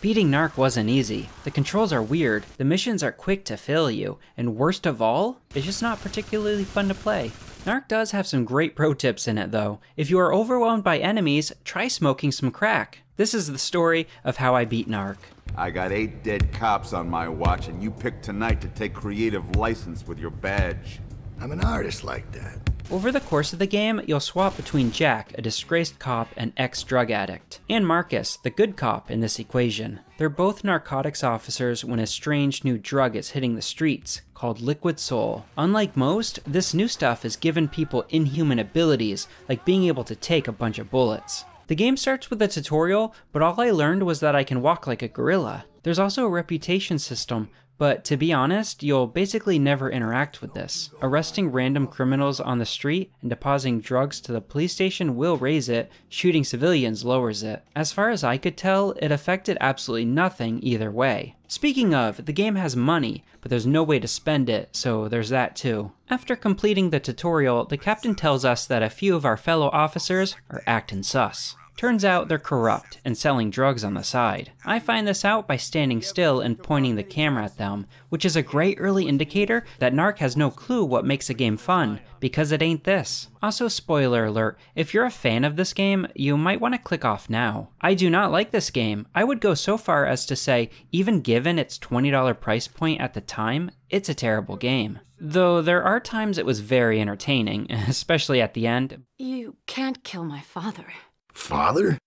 Beating NARC wasn't easy. The controls are weird, the missions are quick to fail you, and worst of all, it's just not particularly fun to play. NARC does have some great pro tips in it though. If you are overwhelmed by enemies, try smoking some crack. This is the story of how I beat NARC. I got 8 dead cops on my watch, and you picked tonight to take creative license with your badge. I'm an artist like that. Over the course of the game, you'll swap between Jack, a disgraced cop and ex-drug addict, and Marcus, the good cop in this equation. They're both narcotics officers when a strange new drug is hitting the streets, called Liquid Soul. Unlike most, this new stuff has given people inhuman abilities, like being able to take a bunch of bullets. The game starts with a tutorial, but all I learned was that I can walk like a gorilla. There's also a reputation system, but to be honest, you'll basically never interact with this. Arresting random criminals on the street and depositing drugs to the police station will raise it, shooting civilians lowers it. As far as I could tell, it affected absolutely nothing either way. Speaking of, the game has money, but there's no way to spend it, so there's that too. After completing the tutorial, the captain tells us that a few of our fellow officers are acting sus. Turns out they're corrupt and selling drugs on the side. I find this out by standing still and pointing the camera at them, which is a great early indicator that NARC has no clue what makes a game fun, because it ain't this. Also, spoiler alert, if you're a fan of this game, you might want to click off now. I do not like this game. I would go so far as to say, even given its $20 price point at the time, it's a terrible game. Though there are times it was very entertaining, especially at the end. You can't kill my father. Father?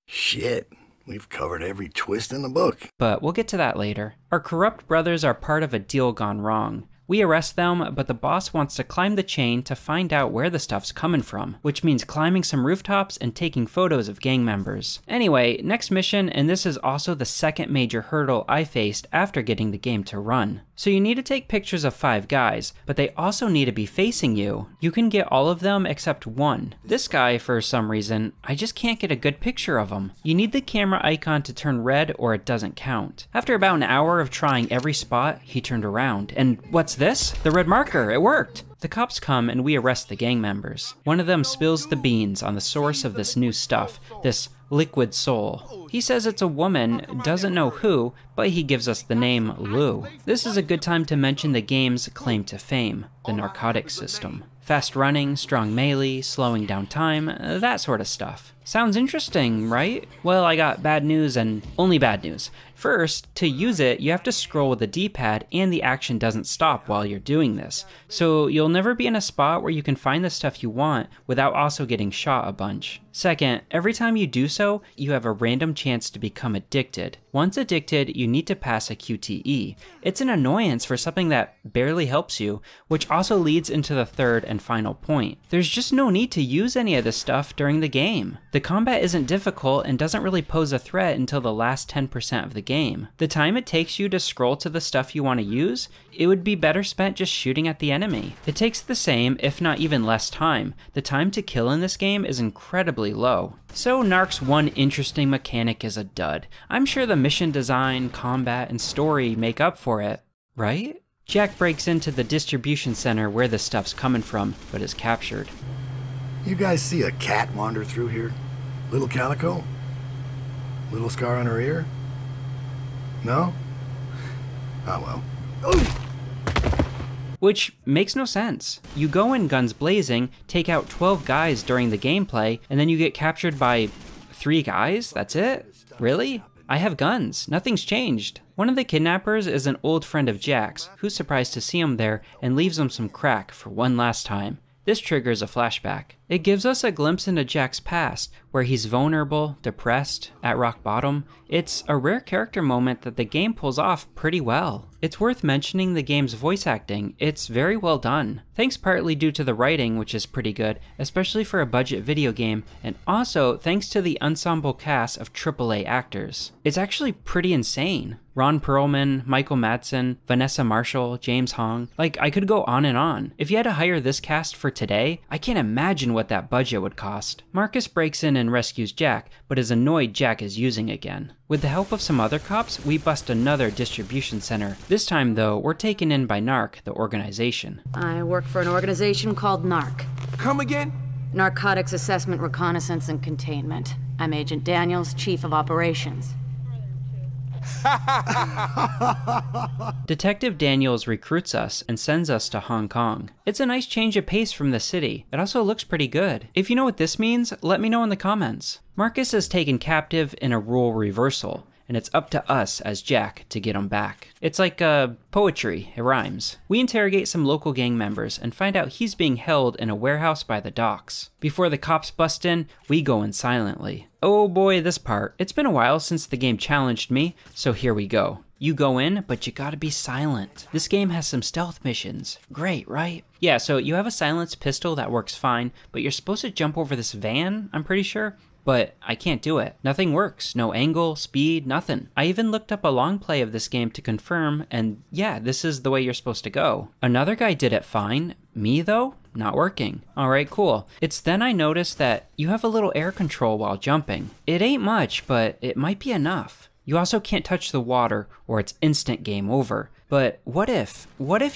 Shit. We've covered every twist in the book. But we'll get to that later. Our corrupt brothers are part of a deal gone wrong. We arrest them, but the boss wants to climb the chain to find out where the stuff's coming from, which means climbing some rooftops and taking photos of gang members. Anyway, next mission, and this is also the second major hurdle I faced after getting the game to run. So you need to take pictures of 5 guys, but they also need to be facing you. You can get all of them except one. This guy, for some reason, I just can't get a good picture of him. You need the camera icon to turn red or it doesn't count. After about an hour of trying every spot, he turned around, and what's this? The red marker, it worked! The cops come and we arrest the gang members. One of them spills the beans on the source of this new stuff, this Liquid Soul. He says it's a woman, doesn't know who, but he gives us the name Lou. This is a good time to mention the game's claim to fame, the narcotics system. Fast running, strong melee, slowing down time, that sort of stuff. Sounds interesting, right? Well, I got bad news and only bad news. First, to use it, you have to scroll with the D-pad and the action doesn't stop while you're doing this. So you'll never be in a spot where you can find the stuff you want without also getting shot a bunch. Second, every time you do so, you have a random chance to become addicted. Once addicted, you need to pass a QTE. It's an annoyance for something that barely helps you, which also leads into the third and final point. There's just no need to use any of this stuff during the game. The combat isn't difficult and doesn't really pose a threat until the last 10% of the game. The time it takes you to scroll to the stuff you want to use, it would be better spent just shooting at the enemy. It takes the same, if not even less time. The time to kill in this game is incredibly low. So NARC's one interesting mechanic is a dud. I'm sure the mission design, combat, and story make up for it, right? Jack breaks into the distribution center where the stuff's coming from, but is captured. You guys see a cat wander through here? Little calico? Little scar on her ear? No? Oh well. Ooh! Which makes no sense. You go in guns blazing, take out 12 guys during the gameplay, and then you get captured by 3 guys? That's it? Really? I have guns. Nothing's changed. One of the kidnappers is an old friend of Jack's, who's surprised to see him there and leaves him some crack for one last time. This triggers a flashback. It gives us a glimpse into Jack's past, where he's vulnerable, depressed, at rock bottom. It's a rare character moment that the game pulls off pretty well. It's worth mentioning the game's voice acting. It's very well done. Thanks partly due to the writing, which is pretty good, especially for a budget video game, and also thanks to the ensemble cast of AAA actors. It's actually pretty insane. Ron Perlman, Michael Madsen, Vanessa Marshall, James Hong. Like, I could go on and on. If you had to hire this cast for today, I can't imagine what that budget would cost. Marcus breaks in and rescues Jack, but is annoyed Jack is using again. With the help of some other cops, we bust another distribution center. This time though, we're taken in by NARC, the organization. I work for an organization called NARC. Come again? Narcotics Assessment, Reconnaissance, and Containment. I'm Agent Daniels, Chief of Operations. Detective Daniels recruits us and sends us to Hong Kong. It's a nice change of pace from the city. It also looks pretty good. If you know what this means, let me know in the comments. Marcus is taken captive in a role reversal, and it's up to us as Jack to get him back. It's like poetry, it rhymes. We interrogate some local gang members and find out he's being held in a warehouse by the docks. Before the cops bust in, we go in silently. Oh boy, this part. It's been a while since the game challenged me, so here we go. You go in, but you gotta be silent. This game has some stealth missions. Great, right? Yeah, so you have a silenced pistol that works fine, but you're supposed to jump over this van, I'm pretty sure. But I can't do it. Nothing works. No angle, speed, nothing. I even looked up a long play of this game to confirm, and yeah, this is the way you're supposed to go. Another guy did it fine. Me though? Not working. Alright, cool. It's then I noticed that you have a little air control while jumping. It ain't much, but it might be enough. You also can't touch the water or it's instant game over. But what if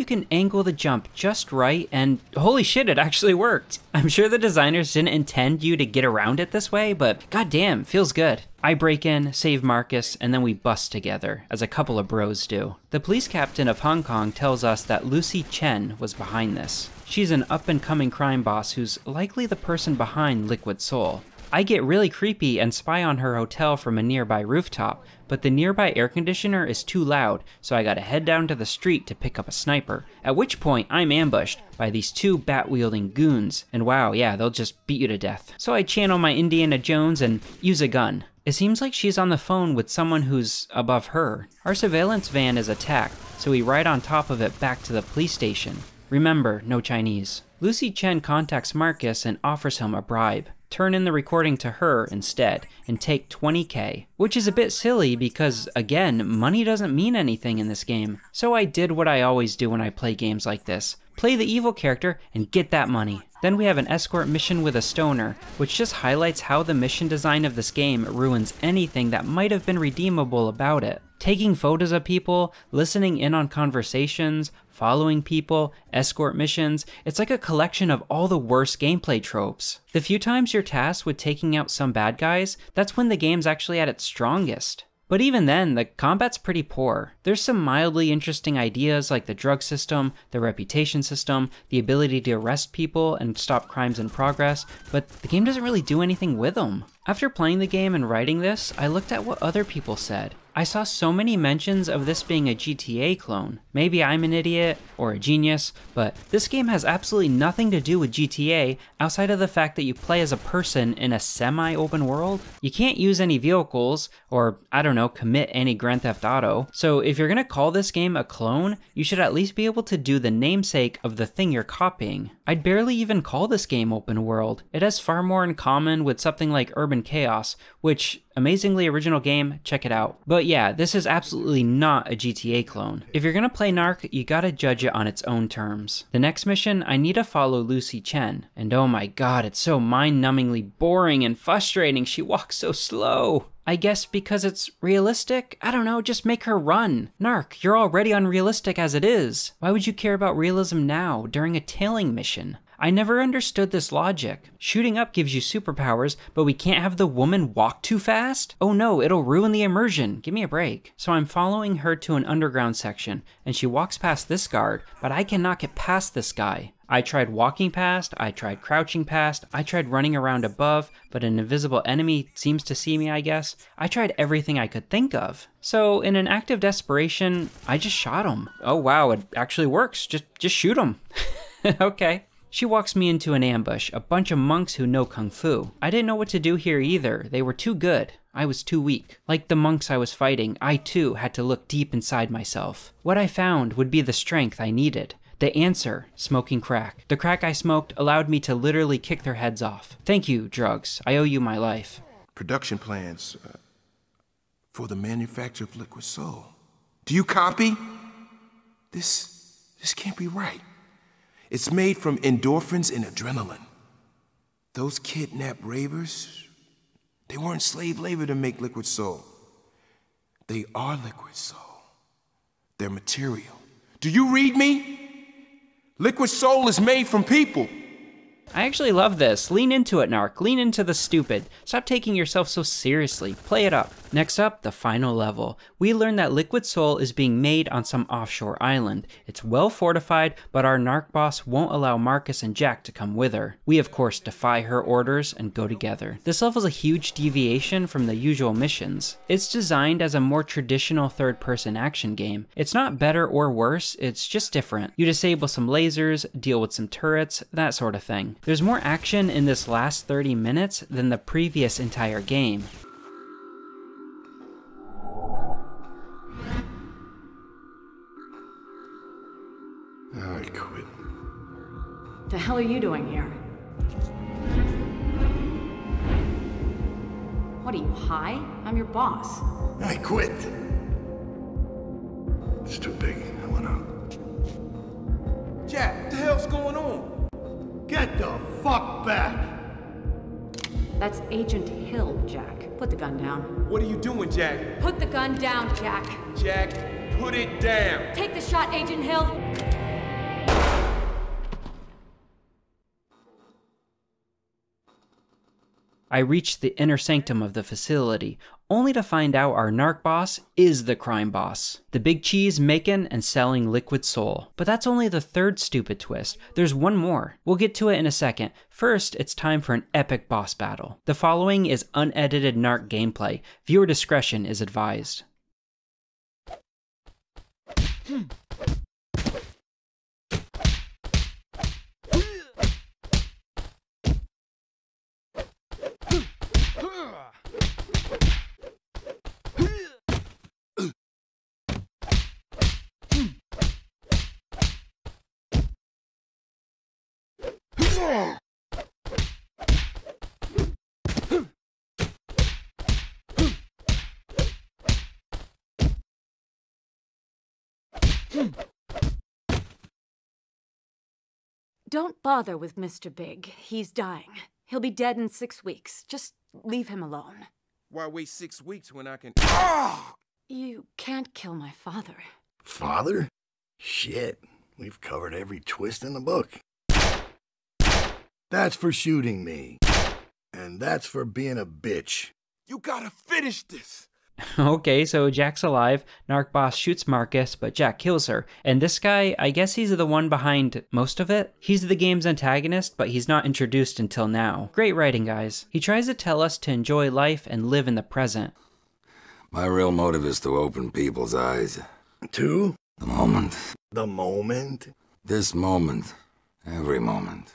you can angle the jump just right and holy shit, it actually worked. I'm sure the designers didn't intend you to get around it this way, but goddamn, feels good. I break in, save Marcus, and then we bust together, as a couple of bros do. The police captain of Hong Kong tells us that Lucy Chen was behind this. She's an up-and-coming crime boss who's likely the person behind Liquid Soul. I get really creepy and spy on her hotel from a nearby rooftop, but the nearby air conditioner is too loud, so I gotta head down to the street to pick up a sniper, at which point I'm ambushed by these two bat-wielding goons, and wow, yeah, they'll just beat you to death. So I channel my Indiana Jones and use a gun. It seems like she's on the phone with someone who's above her. Our surveillance van is attacked, so we ride on top of it back to the police station. Remember, no Chinese. Lucy Chen contacts Marcus and offers him a bribe. Turn in the recording to her instead, and take 20K. Which is a bit silly because, again, money doesn't mean anything in this game. So I did what I always do when I play games like this. Play the evil character and get that money. Then we have an escort mission with a stoner, which just highlights how the mission design of this game ruins anything that might have been redeemable about it. Taking photos of people, listening in on conversations, following people, escort missions, it's like a collection of all the worst gameplay tropes. The few times you're tasked with taking out some bad guys, that's when the game's actually at its strongest. But even then, the combat's pretty poor. There's some mildly interesting ideas like the drug system, the reputation system, the ability to arrest people and stop crimes in progress, but the game doesn't really do anything with them. After playing the game and writing this, I looked at what other people said. I saw so many mentions of this being a GTA clone. Maybe I'm an idiot or a genius, but this game has absolutely nothing to do with GTA outside of the fact that you play as a person in a semi-open world. You can't use any vehicles or, I don't know, commit any Grand Theft Auto. So if you're gonna call this game a clone, you should at least be able to do the namesake of the thing you're copying. I'd barely even call this game open world. It has far more in common with something like Urban Chaos, which, amazingly original game, check it out. But yeah, this is absolutely not a GTA clone. If you're gonna play NARC, you gotta judge it on its own terms. The next mission, I need to follow Lucy Chen, and oh my god, it's so mind-numbingly boring and frustrating. She walks so slow. I guess because it's realistic? I don't know, just make her run. NARC, you're already unrealistic as it is. Why would you care about realism now, during a tailing mission? I never understood this logic. Shooting up gives you superpowers, but we can't have the woman walk too fast? Oh no, it'll ruin the immersion. Give me a break. So I'm following her to an underground section, and she walks past this guard, but I cannot get past this guy. I tried walking past, I tried crouching past, I tried running around above, but an invisible enemy seems to see me, I guess. I tried everything I could think of. So in an act of desperation, I just shot him. Oh wow, it actually works. Just shoot him. Okay. She walks me into an ambush, a bunch of monks who know kung fu. I didn't know what to do here either. They were too good. I was too weak. Like the monks I was fighting, I too had to look deep inside myself. What I found would be the strength I needed. The answer, smoking crack. The crack I smoked allowed me to literally kick their heads off. Thank you, drugs. I owe you my life. Production plans for the manufacture of Liquid Soul. Do you copy? This can't be right. It's made from endorphins and adrenaline. Those kidnapped ravers, they weren't slave labor to make Liquid Soul. They are Liquid Soul. They're material. Do you read me? Liquid Soul is made from people. I actually love this. Lean into it, NARC. Lean into the stupid. Stop taking yourself so seriously. Play it up. Next up, the final level. We learn that Liquid Soul is being made on some offshore island. It's well fortified, but our NARC boss won't allow Marcus and Jack to come with her. We of course defy her orders and go together. This level is a huge deviation from the usual missions. It's designed as a more traditional third-person action game. It's not better or worse, it's just different. You disable some lasers, deal with some turrets, that sort of thing. There's more action in this last 30 minutes than the previous entire game. I quit. The hell are you doing here? What are you, high? I'm your boss. I quit. It's too big. I went out. Jack, what the hell's going on? Get the fuck back! That's Agent Hill, Jack. Put the gun down. What are you doing, Jack? Put the gun down, Jack. Jack, put it down. Take the shot, Agent Hill. I reached the inner sanctum of the facility, only to find out our NARC boss is the crime boss. The big cheese making and selling Liquid Soul. But that's only the third stupid twist. There's one more. We'll get to it in a second. First, it's time for an epic boss battle. The following is unedited NARC gameplay. Viewer discretion is advised. Don't bother with Mr. Big. He's dying. He'll be dead in 6 weeks. Just leave him alone. Why wait 6 weeks when I can... You can't kill my father. Father? Shit. We've covered every twist in the book. That's for shooting me. And that's for being a bitch. You gotta finish this. Okay, so Jack's alive, NARC boss shoots Marcus, but Jack kills her. And this guy, I guess he's the one behind most of it? He's the game's antagonist, but he's not introduced until now. Great writing, guys. He tries to tell us to enjoy life and live in the present. My real motive is to open people's eyes. To? The moment. The moment? This moment. Every moment.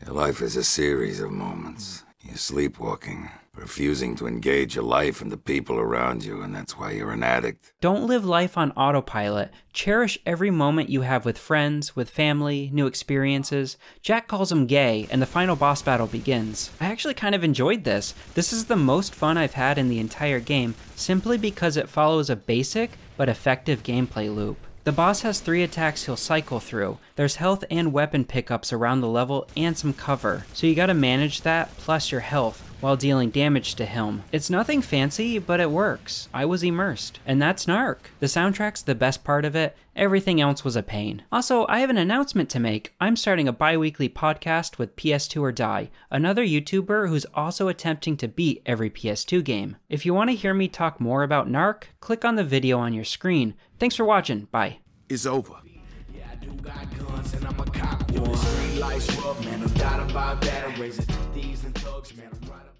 Your life is a series of moments. You're sleepwalking, refusing to engage your life and the people around you, and that's why you're an addict. Don't live life on autopilot. Cherish every moment you have with friends, with family, new experiences. Jack calls him gay, and the final boss battle begins. I actually kind of enjoyed this. This is the most fun I've had in the entire game, simply because it follows a basic but effective gameplay loop. The boss has 3 attacks he'll cycle through. There's health and weapon pickups around the level and some cover, so you gotta manage that plus your health while dealing damage to him. It's nothing fancy, but it works. I was immersed. And that's NARC. The soundtrack's the best part of it, everything else was a pain. Also, I have an announcement to make. I'm starting a bi-weekly podcast with PS2 or Die, another YouTuber who's also attempting to beat every PS2 game. If you want to hear me talk more about NARC, click on the video on your screen. Thanks for watching, bye. It's over. Yeah, I do got guns and I'm a cop. Street lights rough, man, no doubt about that. I'm raising thieves and thugs, man. I'm right